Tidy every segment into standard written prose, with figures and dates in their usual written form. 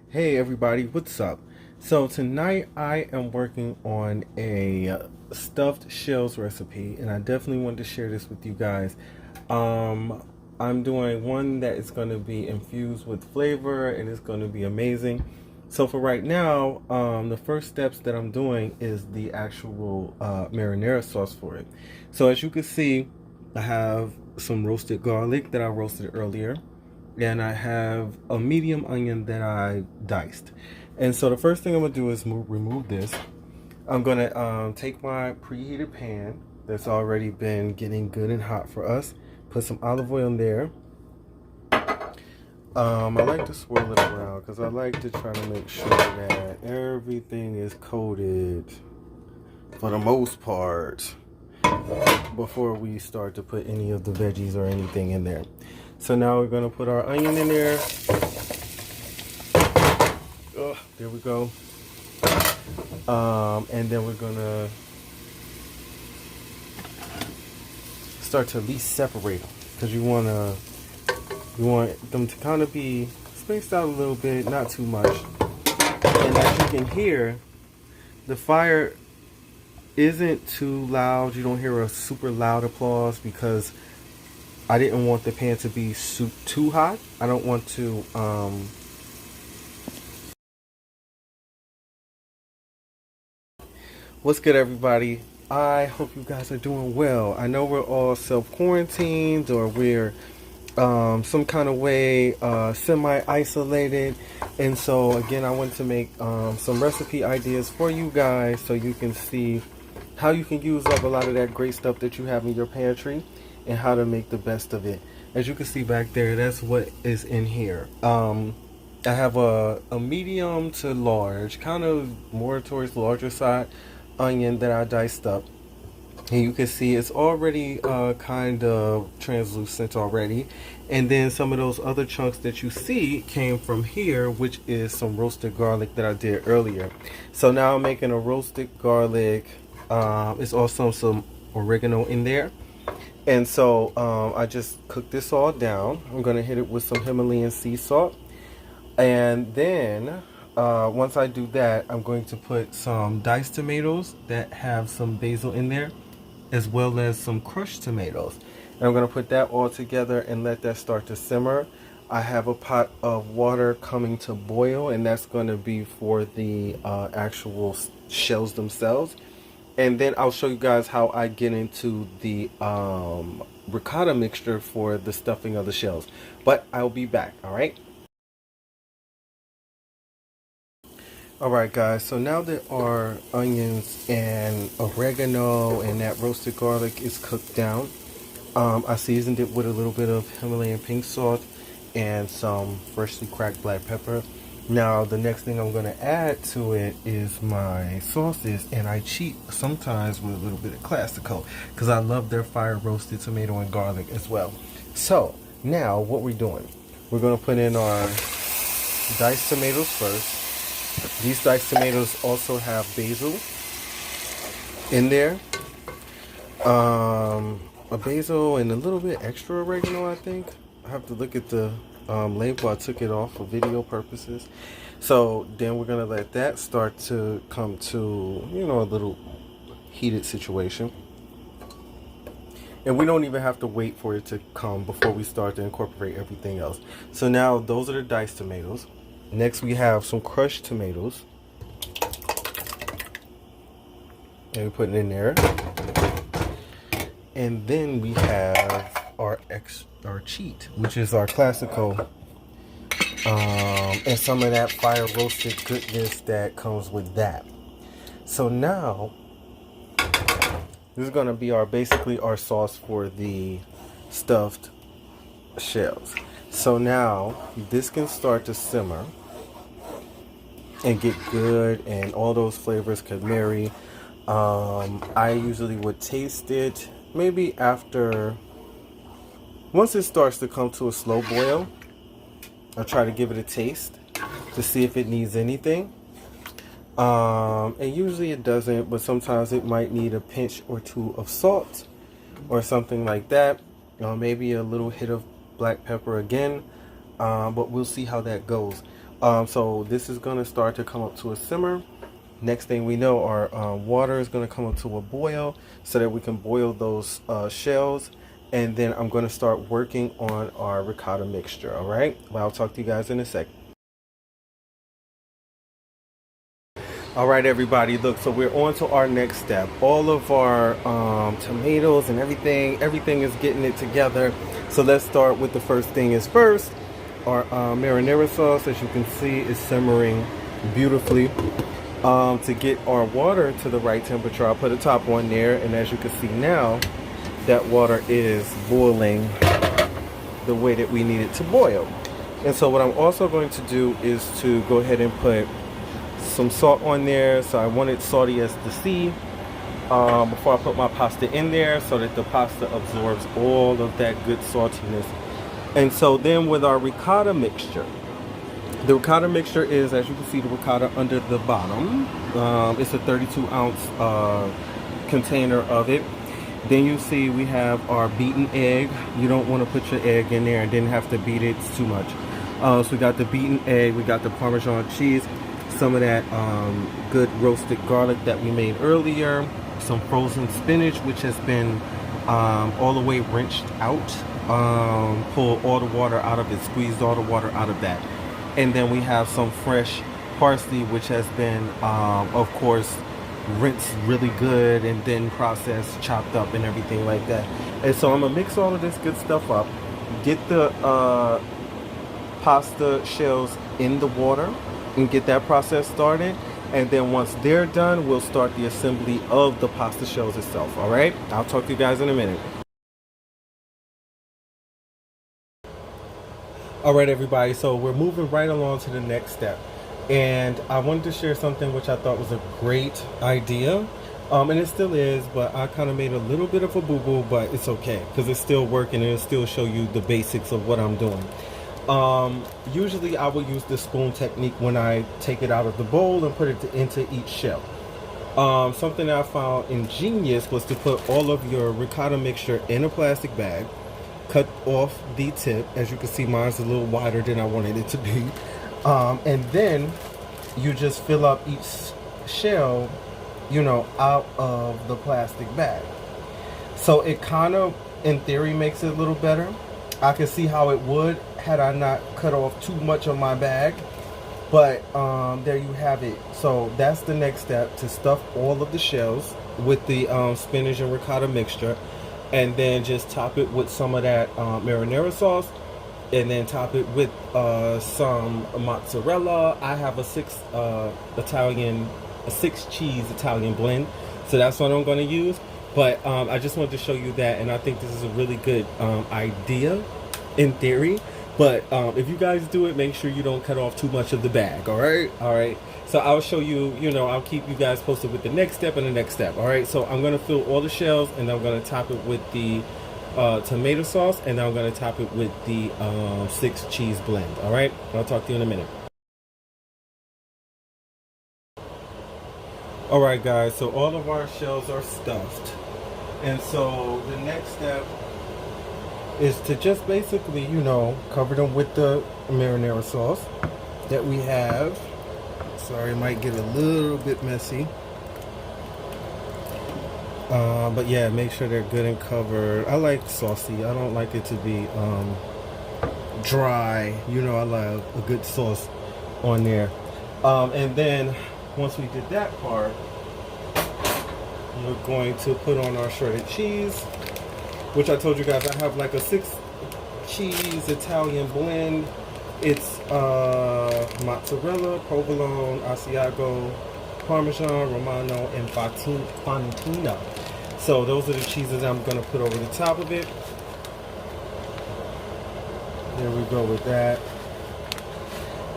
Hey everybody, what's up? So tonight I am working on a stuffed shells recipe, and I definitely wanted to share this with you guys. Um, I'm doing one that is going to be infused with flavor and it's going to be amazing. So for right now, the first steps that I'm doing is the actual marinara sauce for it. So as you can see, I have some roasted garlic that I roasted earlier, and I have a medium onion that I diced. And so the first thing I'm gonna do is remove this. I'm gonna take my preheated pan that's already been getting good and hot for us. Put some olive oil in there. I like to swirl it around because I like to try to make sure that everything is coated for the most part before we start to put any of the veggies or anything in there. So now we're gonna put our onion in there. Oh, there we go. And then we're gonna start to at least separate them because you want them to kind of be spaced out a little bit, not too much. And as you can hear, the fire isn't too loud. You don't hear a super loud applause because I didn't want the pan to be too hot. I don't want to What's good, everybody? I hope you guys are doing well. I know we're all self-quarantined, or we're some kind of way semi-isolated, and so again I want to make some recipe ideas for you guys so you can see how you can use up a lot of that great stuff that you have in your pantry and how to make the best of it. As you can see back there, that's what is in here. I have a medium to large, kind of more towards the larger side, onion that I diced up. And you can see it's already kind of translucent already. And then some of those other chunks that you see came from here, which is some roasted garlic that I did earlier. So now I'm making a roasted garlic. It's also some oregano in there. And so I just cooked this all down. I'm going to hit it with some Himalayan sea salt. And then once I do that, I'm going to put some diced tomatoes that have some basil in there, as well as some crushed tomatoes. And I'm going to put that all together and let that start to simmer. I have a pot of water coming to boil, and that's going to be for the actual shells themselves. And then I'll show you guys how I get into the ricotta mixture for the stuffing of the shells. But I'll be back, all right? Alright guys, so now that our onions and oregano and that roasted garlic is cooked down, I seasoned it with a little bit of Himalayan pink salt and some freshly cracked black pepper. Now the next thing I'm going to add to it is my sauces, and I cheat sometimes with a little bit of Classico because I love their fire roasted tomato and garlic as well. So now what we're doing, we're going to put in our diced tomatoes first. These diced tomatoes also have basil in there. A basil and a little bit extra oregano, I think. I have to look at the label. I took it off for video purposes. So then we're going to let that start to come to, you know, a little heated situation. And we don't even have to wait for it to come before we start to incorporate everything else. So now those are the diced tomatoes. Next we have some crushed tomatoes, and we put it in there. And then we have our cheat, which is our Classico, and some of that fire roasted goodness that comes with that. So now this is going to be basically our sauce for the stuffed shells. So now this can start to simmer and get good, and all those flavors could marry. I usually would taste it maybe once it starts to come to a slow boil. I'll try to give it a taste to see if it needs anything. And usually it doesn't, but sometimes it might need a pinch or two of salt or something like that. Maybe a little hit of black pepper again, but we'll see how that goes. So this is going to start to come up to a simmer. Next thing we know, our water is going to come up to a boil so that we can boil those shells. And then I'm going to start working on our ricotta mixture. All right. Well, I'll talk to you guys in a sec. All right, everybody, look, so we're on to our next step. All of our tomatoes and everything is getting it together. So let's start with the first thing is first. Our marinara sauce, as you can see, is simmering beautifully. To get our water to the right temperature, I'll put a top on there, and as you can see now, that water is boiling the way that we need it to boil. And so what I'm also going to do is to go ahead and put some salt on there. So I want it salty as the sea before I put my pasta in there, so that the pasta absorbs all of that good saltiness. And so then with our ricotta mixture, the ricotta mixture is, as you can see, the ricotta under the bottom. It's a 32-ounce container of it. Then you see we have our beaten egg. You don't want to put your egg in there and then have to beat it. It's too much. So we got the beaten egg, we got the Parmesan cheese, some of that good roasted garlic that we made earlier, some frozen spinach, which has been all the way rinsed out, pull all the water out of it, squeezed all the water out of that. And then we have some fresh parsley, which has been, of course, rinsed really good and then processed, chopped up and everything like that. And so I'm gonna mix all of this good stuff up, get the pasta shells in the water and get that process started. And then once they're done, we'll start the assembly of the pasta shells itself. All right, I'll talk to you guys in a minute. All right, everybody, so we're moving right along to the next step. And I wanted to share something which I thought was a great idea. And it still is, but I kind of made a little bit of a boo-boo, but it's okay because it's still working and it'll still show you the basics of what I'm doing. Usually I will use the spoon technique when I take it out of the bowl and put it into each shell. Something that I found ingenious was to put all of your ricotta mixture in a plastic bag, cut off the tip. As you can see, mine's a little wider than I wanted it to be. And then you just fill up each shell, you know, out of the plastic bag. So it kind of, in theory, makes it a little better. I can see how it would had I not cut off too much of my bag. But there you have it. So that's the next step, to stuff all of the shells with the spinach and ricotta mixture. And then just top it with some of that marinara sauce. And then top it with some mozzarella. I have a six cheese Italian blend, so that's what I'm going to use. But I just wanted to show you that, and I think this is a really good idea in theory. But if you guys do it, make sure you don't cut off too much of the bag. All right. So I'll show you. I'll keep you guys posted with the next step and the next step. All right. So I'm going to fill all the shells, and I'm going to top it with the tomato sauce, and I'm going to top it with the 6 cheese blend. All right, I'll talk to you in a minute. All right, guys, so all of our shells are stuffed, and so the next step is to just basically, cover them with the marinara sauce that we have. Sorry, it might get a little bit messy. But yeah, make sure they're good and covered. I like saucy. I don't like it to be dry. I like a good sauce on there. And then once we did that part, we're going to put on our shredded cheese, which I told you guys I have like a 6 cheese Italian blend. It's mozzarella, provolone, Asiago, Parmesan, Romano, and Fontina. So those are the cheeses I'm going to put over the top of it. There we go with that.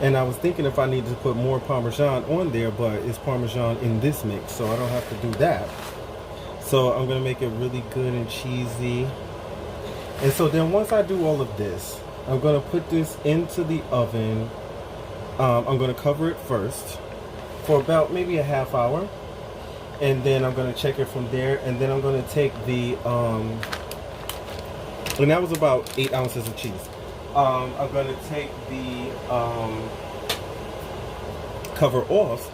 And I was thinking if I needed to put more Parmesan on there, but it's Parmesan in this mix, so I don't have to do that. So I'm going to make it really good and cheesy. And so then once I do all of this, I'm going to put this into the oven. I'm going to cover it first for about maybe a half hour, and then I'm going to check it from there. And then I'm going to take the and that was about 8 ounces of cheese. I'm going to take the cover off,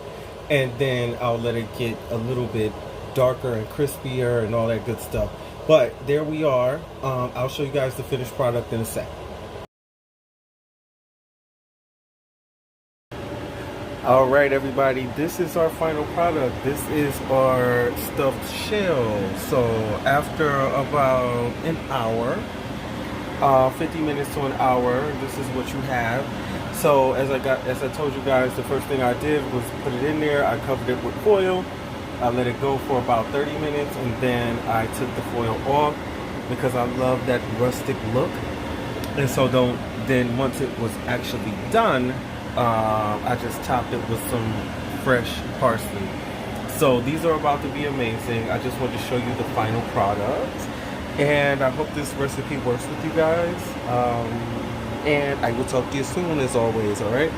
and then I'll let it get a little bit darker and crispier and all that good stuff. But there we are. I'll show you guys the finished product in a sec. All right, everybody, this is our final product. This is our stuffed shells. So after about an hour, 50 minutes to an hour, this is what you have. So as I told you guys, the first thing I did was put it in there. I covered it with foil. I let it go for about 30 minutes, and then I took the foil off because I love that rustic look. And so then once it was actually done, I just topped it with some fresh parsley. So these are about to be amazing. I just wanted to show you the final product, and I hope this recipe works with you guys. And I will talk to you soon, as always. All right.